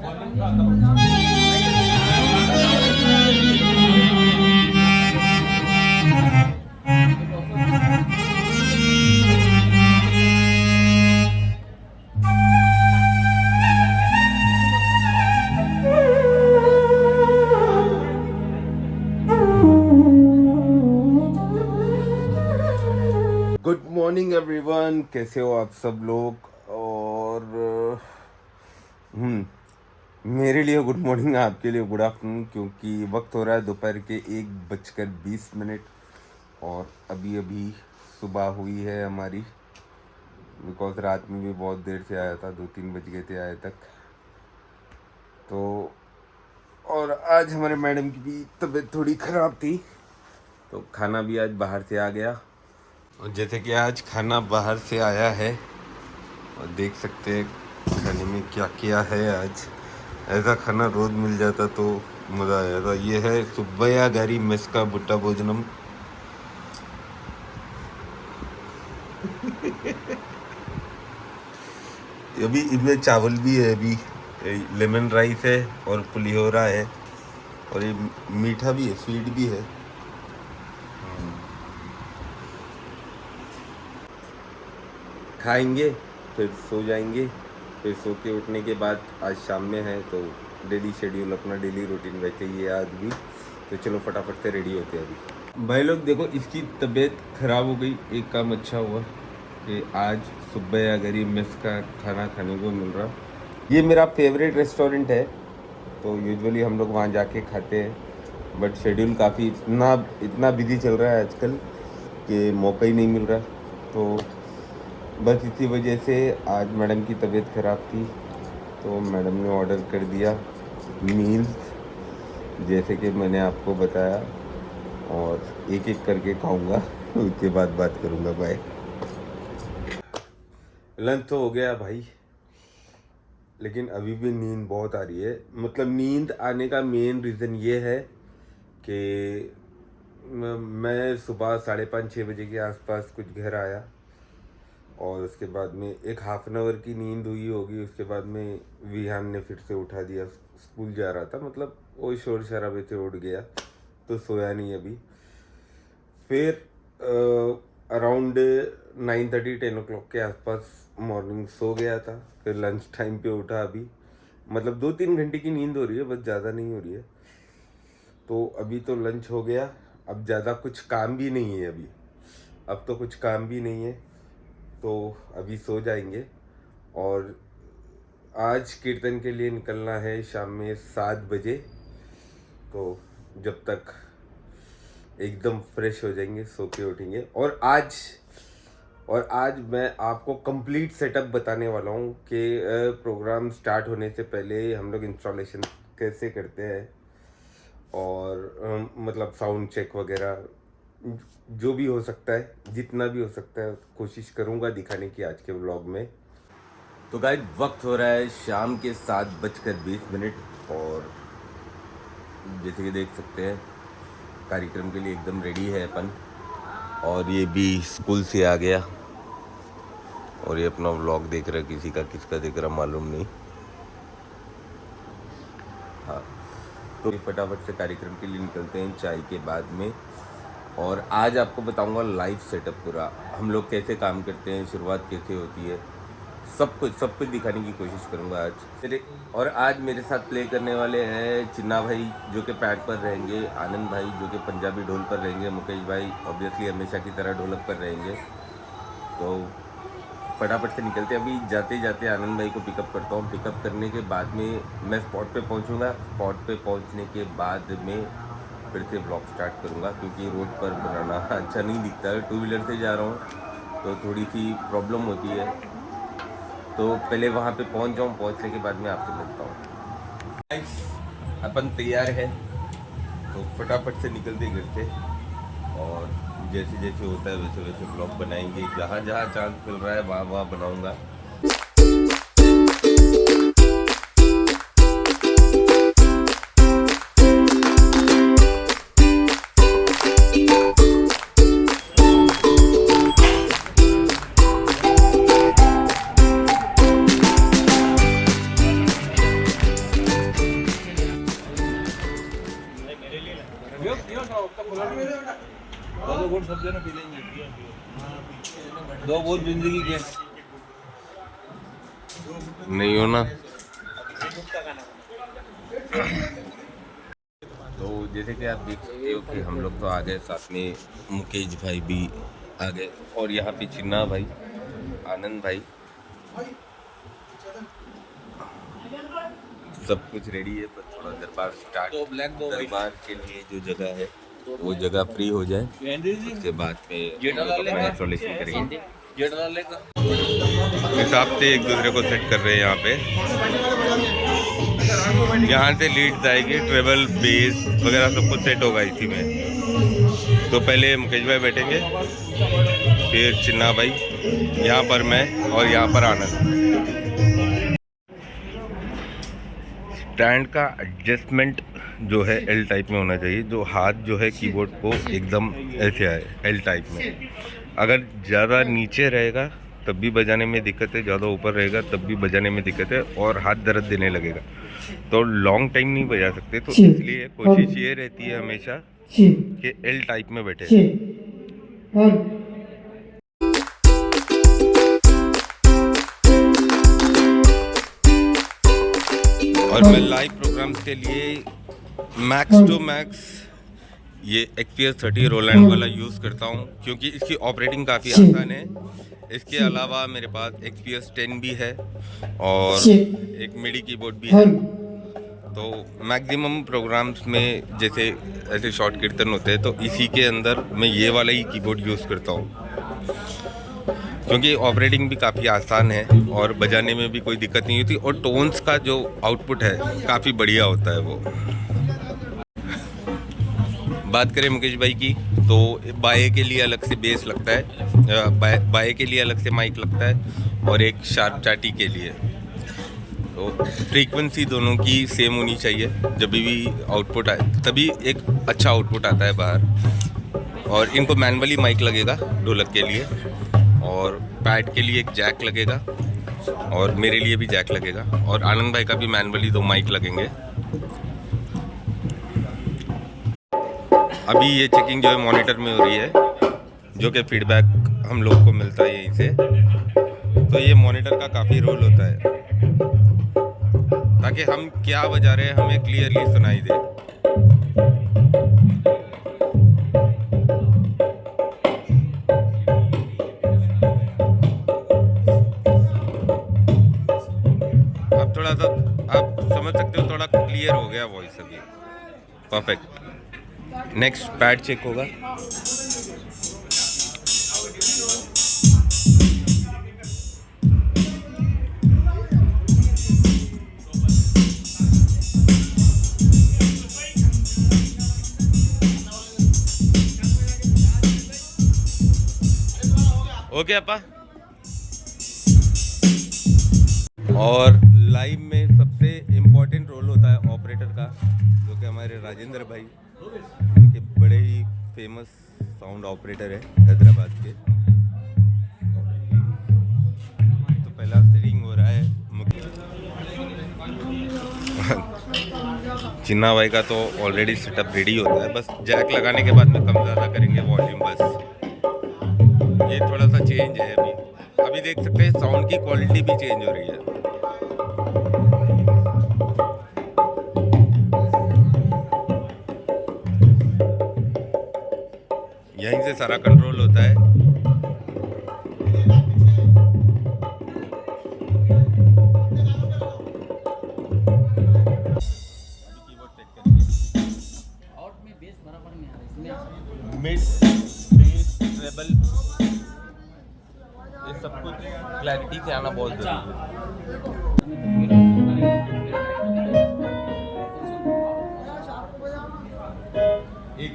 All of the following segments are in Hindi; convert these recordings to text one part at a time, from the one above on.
गुड मॉर्निंग एवरीवन, कैसे हो आप सब लोग। और मेरे लिए गुड मॉर्निंग, आपके लिए गुड आफ्टरनून, क्योंकि वक्त हो रहा है दोपहर के 1:20 और अभी अभी सुबह हुई है हमारी। बिकॉज रात में भी बहुत देर से आया था, 2-3 बज गए थे आए तक। तो और आज हमारे मैडम की भी तबीयत थोड़ी ख़राब थी, तो खाना भी आज बाहर से आ गया। और जैसे कि आज खाना बाहर से आया है और देख सकते हैं खाने में क्या क्या है। आज ऐसा खाना रोज़ मिल जाता तो मज़ा आ जाता। ये है सुब्बैया गारी मेस का बुट्टा भोजनम। अभी इसमें चावल भी है, अभी लेमन राइस है और पुलिहोरा है और ये मीठा भी है, स्वीट भी है। खाएंगे फिर सो जाएंगे, फिर सो के उठने के बाद आज शाम में है तो डेली शेड्यूल अपना डेली रूटीन वैसे ही है आज भी। तो चलो फटाफट से रेडी होते हैं अभी। भाई लोग देखो, इसकी तबीयत ख़राब हो गई, एक काम अच्छा हुआ कि आज सुब्बैया गारी मेस का खाना खाने को मिल रहा। ये मेरा फेवरेट रेस्टोरेंट है, तो यूजुअली हम लोग वहाँ जाके खाते हैं, बट शेड्यूल काफ़ी इतना बिजी चल रहा है आजकल कि मौका ही नहीं मिल रहा। तो बस इसी वजह से आज मैडम की तबीयत ख़राब थी, तो मैडम ने ऑर्डर कर दिया मील्स, जैसे कि मैंने आपको बताया, और एक एक करके खाऊंगा, उसके बाद बात करूंगा। बाय। लंच तो हो गया भाई, लेकिन अभी भी नींद बहुत आ रही है। मतलब नींद आने का मेन रीज़न ये है कि मैं सुबह 5:30-6 बजे के आसपास कुछ घर आया और उसके बाद में एक हाफ एन आवर की नींद हुई होगी। उसके बाद में विहान ने फिर से उठा दिया, स्कूल जा रहा था, मतलब वो शोर शराबे से उठ गया, तो सोया नहीं अभी। फिर अराउंड 9:30-10 o'clock के आसपास मॉर्निंग सो गया था। फिर लंच टाइम पे उठा अभी, मतलब 2-3 घंटे की नींद हो रही है, बस ज़्यादा नहीं हो रही है। तो अभी तो लंच हो गया, अब ज़्यादा कुछ काम भी नहीं है अभी, अब तो कुछ काम भी नहीं है, तो अभी सो जाएंगे। और आज कीर्तन के लिए निकलना है शाम में 7 बजे, तो जब तक एकदम फ्रेश हो जाएंगे, सो के उठेंगे। और आज मैं आपको कंप्लीट सेटअप बताने वाला हूँ कि प्रोग्राम स्टार्ट होने से पहले हम लोग इंस्टॉलेशन कैसे करते हैं, और मतलब साउंड चेक वगैरह जो भी हो सकता है, जितना भी हो सकता है कोशिश करूँगा दिखाने की आज के व्लॉग में। तो गाइस, वक्त हो रहा है शाम के 7:20 और जैसे कि देख सकते हैं कार्यक्रम के लिए एकदम रेडी है अपन। और ये भी स्कूल से आ गया और ये अपना व्लॉग देख रहा है, किसी का किसका देख रहा मालूम नहीं। हाँ, तो फटाफट से कार्यक्रम के लिए निकलते हैं चाय के बाद में। और आज आपको बताऊंगा लाइव सेटअप पूरा, हम लोग कैसे काम करते हैं, शुरुआत कैसे होती है, सब कुछ दिखाने की कोशिश करूंगा आज। और आज मेरे साथ प्ले करने वाले हैं चिन्ना भाई जो कि पैड पर रहेंगे, आनंद भाई जो कि पंजाबी ढोल पर रहेंगे, मुकेश भाई ऑब्वियसली हमेशा की तरह ढोलक पर रहेंगे। तो फटाफट से निकलते हैं। अभी जाते जाते आनंद भाई को पिकअप करता हूँ। पिकअप करने के बाद में मैं स्पॉट पे पहुँचूँगा। स्पॉट पे पहुँचने के बाद में फिर से ब्लॉग स्टार्ट करूँगा, क्योंकि रोड पर बनाना अच्छा नहीं दिखता है। 2 व्हीलर से जा रहा हूँ तो थोड़ी सी प्रॉब्लम होती है, तो पहले वहाँ पे पहुँच जाऊँ, पहुँचने के बाद में आपसे मिलता हूँ। अपन तैयार है तो फटाफट से निकलते घर से, और जैसे जैसे होता है वैसे वैसे ब्लॉग बनाएंगे। जहाँ जहाँ चांस मिल रहा है वहाँ वहाँ बनाऊँगा। घोट सब जने पी लेंगे। दो घोट जिंदगी के नहीं हो ना। तो जैसे कि आप देख सकते हो कि हम लोग तो आ गए, साथ में मुकेश भाई भी आ गए और यहाँ पे चिन्ना भाई, आनंद भाई, सब कुछ रेडी है। पर थोड़ा दरबार स्टार्ट, दरबार के लिए जो जगह है वो जगह फ्री हो जाए, उसके बाद में अपना इंस्टॉलेशन करेंगे। हिसाब से एक दूसरे को सेट कर रहे हैं यहाँ पे। यहाँ से लीड आएगी, ट्रेवल बेस वगैरह सब कुछ सेट होगा इसी में। तो पहले मुकेश भाई बैठेंगे, फिर चिन्ना भाई, यहाँ पर मैं और यहाँ पर आनंद। स्टैंड का एडजस्टमेंट जो है एल टाइप में होना चाहिए, जो हाथ जो है कीबोर्ड को एकदम ऐसे आए एल टाइप में। अगर ज़्यादा नीचे रहेगा तब भी बजाने में दिक्कत है, ज़्यादा ऊपर रहेगा तब भी बजाने में दिक्कत है और हाथ दर्द देने लगेगा, तो लॉन्ग टाइम नहीं बजा सकते। तो इसलिए कोशिश ये रहती है हमेशा कि एल टाइप में बैठे। और मैं लाइव प्रोग्राम्स के लिए मैक्स टू मैक्स ये XPS 30 रोलैंड वाला यूज़ करता हूँ, क्योंकि इसकी ऑपरेटिंग काफ़ी आसान है। इसके अलावा मेरे पास XPS 10 भी है और एक मिडी कीबोर्ड भी है। तो मैक्सिमम प्रोग्राम्स में जैसे ऐसे शॉर्ट कीर्तन होते हैं तो इसी के अंदर मैं ये वाला ही कीबोर्ड यूज़ करता हूँ, क्योंकि ऑपरेटिंग भी काफ़ी आसान है और बजाने में भी कोई दिक्कत नहीं होती, और टोन्स का जो आउटपुट है काफ़ी बढ़िया होता है वो। बात करें मुकेश भाई की, तो बाए के लिए अलग से बेस लगता है, बाए के लिए अलग से माइक लगता है और एक शार्प चाटी के लिए। तो फ्रीक्वेंसी दोनों की सेम होनी चाहिए, जब भी आउटपुट आए तभी एक अच्छा आउटपुट आता है बाहर। और इनको मैनुअली माइक लगेगा ढोलक के लिए, और पैड के लिए एक जैक लगेगा, और मेरे लिए भी जैक लगेगा, और आनंद भाई का भी मैनुअली 2 माइक लगेंगे। अभी ये चेकिंग जो है मॉनिटर में हो रही है, जो कि फीडबैक हम लोग को मिलता है यहीं से। तो ये मॉनिटर का काफ़ी रोल होता है, ताकि हम क्या बजा रहे हैं हमें क्लियरली सुनाई दे। अब थोड़ा सा आप समझ सकते हो, थोड़ा क्लियर हो गया वॉइस अभी, परफेक्ट। नेक्स्ट पैड चेक होगा। ओके अपा। और लाइव में सबसे इम्पोर्टेंट रोल होता है ऑपरेटर का, जो कि हमारे राजेंद्र भाई, जो कि बड़े ही फेमस साउंड ऑपरेटर है हैदराबाद के। तो पहला सेटिंग हो रहा है चिन्ना भाई का, तो ऑलरेडी सेटअप रेडी होता है, बस जैक लगाने के बाद में कम ज़्यादा करेंगे वॉल्यूम बस। ये थोड़ा सा चेंज है अभी देख सकते हैं साउंड की क्वालिटी भी चेंज हो रही है। यहीं से सारा कंट्रोल होता है। मिड बेस ट्रेबल ये सब कुछ क्लैरिटी से आना बहुत जरूरी है। एक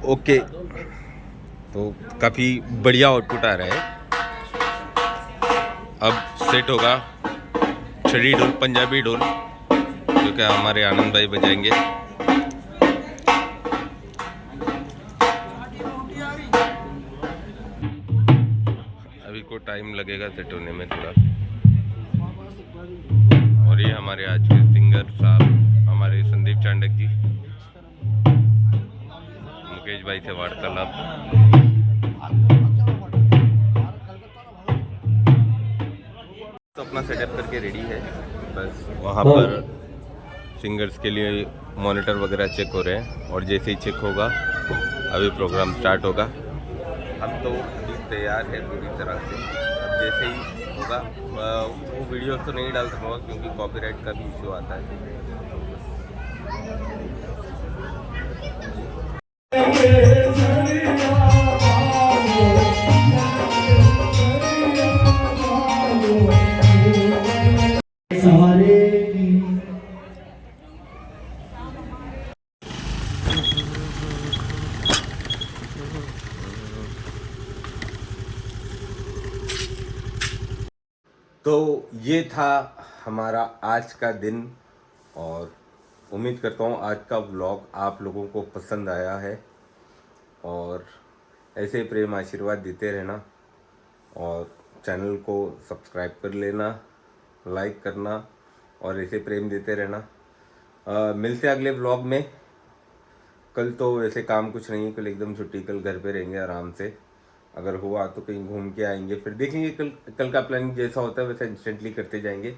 ओके, तो काफ़ी बढ़िया आउटपुट आ रहा है। अब सेट होगा छड़ी ढोल, पंजाबी ढोल, जो कि हमारे आनंद भाई बजाएंगे। अभी को टाइम लगेगा सेट होने में थोड़ा। और ये हमारे आज के सिंगर साहब हमारे संदीप चांडक जी, मुकेश भाई से वार्तालाप। तो अपना सेटअप करके रेडी है, बस वहाँ पर सिंगर्स के लिए मॉनिटर वगैरह चेक हो रहे हैं, और जैसे ही चेक होगा अभी प्रोग्राम स्टार्ट होगा। हम तो अभी तैयार है पूरी तरह से। अब जैसे ही होगा वो वीडियो तो नहीं डाल सकूँगा क्योंकि कॉपीराइट का भी इशू आता है। तो ये था हमारा आज का दिन, और उम्मीद करता हूँ आज का व्लॉग आप लोगों को पसंद आया है, और ऐसे प्रेम आशीर्वाद देते रहना, और चैनल को सब्सक्राइब कर लेना, लाइक करना, और ऐसे प्रेम देते रहना। मिलते हैं अगले व्लॉग में। कल तो वैसे काम कुछ नहीं है, कल एकदम छुट्टी, कल घर पे रहेंगे आराम से। अगर हुआ तो कहीं घूम के आएंगे, फिर देखेंगे कल का प्लानिंग जैसा होता है वैसा इंस्टेंटली करते जाएंगे।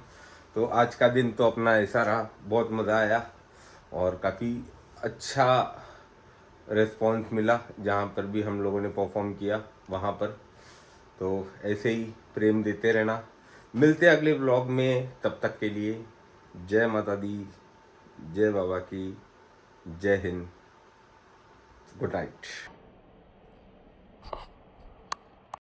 तो आज का दिन तो अपना ऐसा रहा, बहुत मज़ा आया और काफ़ी अच्छा रिस्पॉन्स मिला जहाँ पर भी हम लोगों ने परफॉर्म किया वहाँ पर। तो ऐसे ही प्रेम देते रहना। मिलते हैं अगले व्लॉग में, तब तक के लिए जय माता दी, जय बाबा की, जय हिंद, गुड नाइट।